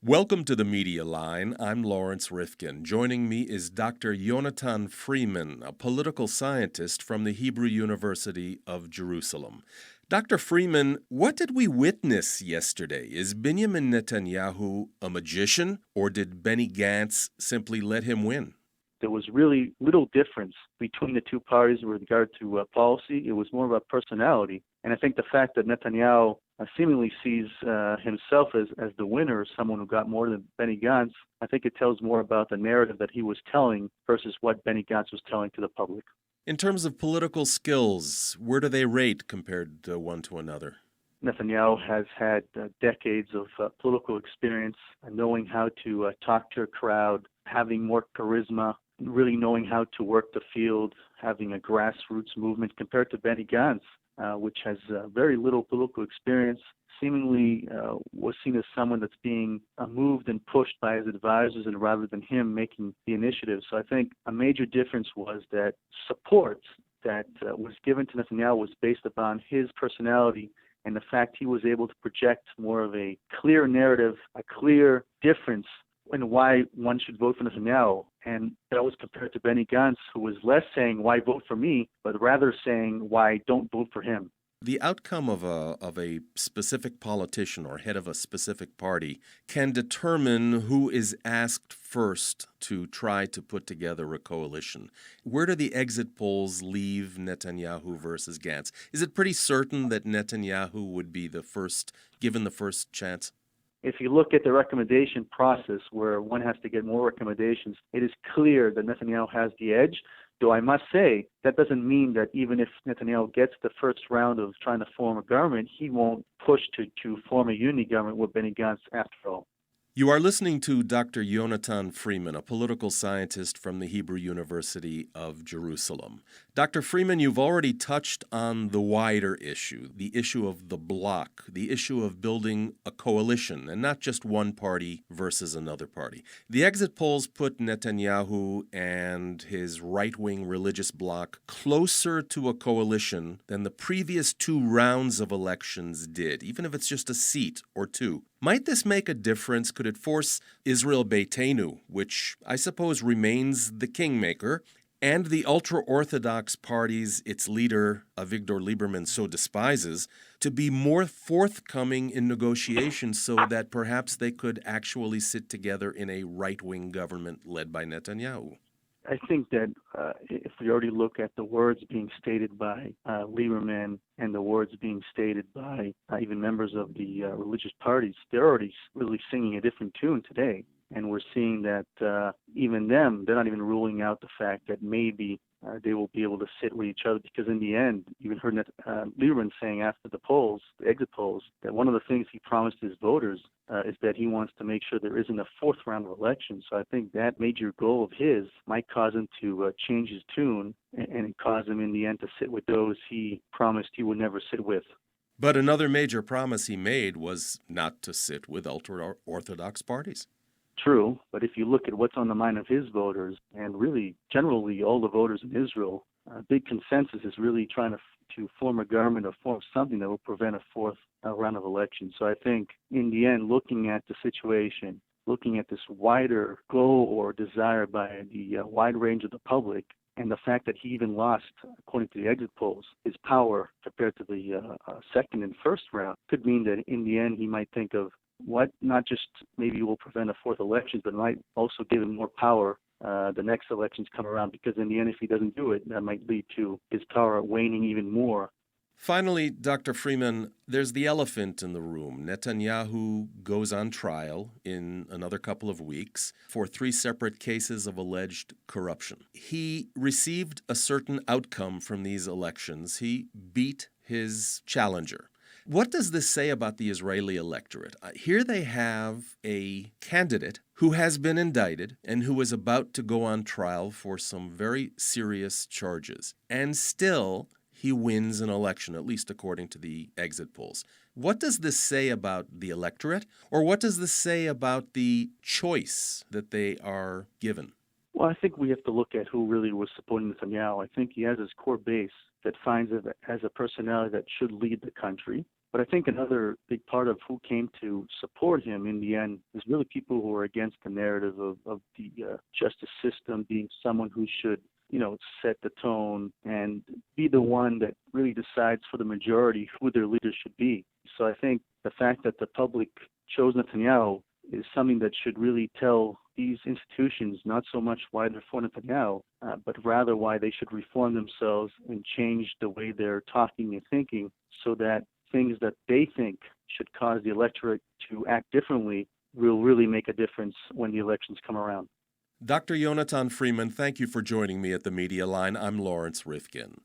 Welcome to the Media Line. I'm Lawrence Rifkin. Joining me is Dr. Yonatan Freeman, a political scientist from the Hebrew University of Jerusalem. Dr. Freeman, what did we witness yesterday? Is Binyamin Netanyahu a magician, or did Benny Gantz simply let him win? There was really little difference between the two parties with regard to policy. It was more about personality. And I think the fact that Netanyahu seemingly sees himself as the winner, someone who got more than Benny Gantz, I think it tells more about the narrative that he was telling versus what Benny Gantz was telling to the public. In terms of political skills, where do they rate compared to one to another? Netanyahu has had decades of political experience, knowing how to talk to a crowd, having more charisma, really knowing how to work the field, having a grassroots movement compared to Benny Gantz, which has very little political experience, seemingly was seen as someone that's being moved and pushed by his advisors and rather than him making the initiative. So I think a major difference was that support that was given to Netanyahu was based upon his personality and the fact he was able to project more of a clear narrative, a clear difference in why one should vote for Netanyahu. And that was compared to Benny Gantz, who was less saying, why vote for me, but rather saying, why don't vote for him. The outcome of a specific politician or head of a specific party can determine who is asked first to try to put together a coalition. Where do the exit polls leave Netanyahu versus Gantz? Is it pretty certain that Netanyahu would be given the first chance? If you look at the recommendation process where one has to get more recommendations, it is clear that Netanyahu has the edge. Though I must say, that doesn't mean that even if Netanyahu gets the first round of trying to form a government, he won't push to form a unity government with Benny Gantz after all. You are listening to Dr. Yonatan Freeman, a political scientist from the Hebrew University of Jerusalem. Dr. Freeman, you've already touched on the wider issue, the issue of the bloc, the issue of building a coalition, and not just one party versus another party. The exit polls put Netanyahu and his right-wing religious bloc closer to a coalition than the previous two rounds of elections did, even if it's just a seat or two. Might this make a difference? Could it force Israel Beitenu, which I suppose remains the kingmaker, and the ultra-Orthodox parties its leader, Avigdor Lieberman, so despises, to be more forthcoming in negotiations so that perhaps they could actually sit together in a right-wing government led by Netanyahu? I think that if we already look at the words being stated by Lieberman and the words being stated by even members of the religious parties, they're already really singing a different tune today. And we're seeing that even them, they're not even ruling out the fact that maybe they will be able to sit with each other, because in the end, you even heard Lieberman saying after the polls, the exit polls, that one of the things he promised his voters is that he wants to make sure there isn't a fourth round of elections. So I think that major goal of his might cause him to change his tune and cause him in the end to sit with those he promised he would never sit with. But another major promise he made was not to sit with ultra-Orthodox parties. True, but if you look at what's on the mind of his voters, and really generally all the voters in Israel, big consensus is really trying to form a government or form something that will prevent a fourth round of elections. So I think in the end, looking at the situation, looking at this wider goal or desire by the wide range of the public, and the fact that he even lost, according to the exit polls, his power compared to the second and first round, could mean that in the end he might think of what not just maybe will prevent a fourth election, but might also give him more power the next elections come around, because in the end, if he doesn't do it, that might lead to his power waning even more. Finally, Dr. Freeman, there's the elephant in the room. Netanyahu goes on trial in another couple of weeks for 3 separate cases of alleged corruption. He received a certain outcome from these elections. He beat his challenger. What does this say about the Israeli electorate? Here they have a candidate who has been indicted and who is about to go on trial for some very serious charges. And still, he wins an election, at least according to the exit polls. What does this say about the electorate? Or what does this say about the choice that they are given? Well, I think we have to look at who really was supporting Netanyahu. I think he has his core base that finds him as a personality that should lead the country. But I think another big part of who came to support him in the end is really people who are against the narrative of the justice system being someone who should, set the tone and be the one that really decides for the majority who their leader should be. So I think the fact that the public chose Netanyahu is something that should really tell these institutions not so much why they're for Netanyahu, but rather why they should reform themselves and change the way they're talking and thinking so that things that they think should cause the electorate to act differently will really make a difference when the elections come around. Dr. Yonatan Freeman, thank you for joining me at the Media Line. I'm Lawrence Rifkin.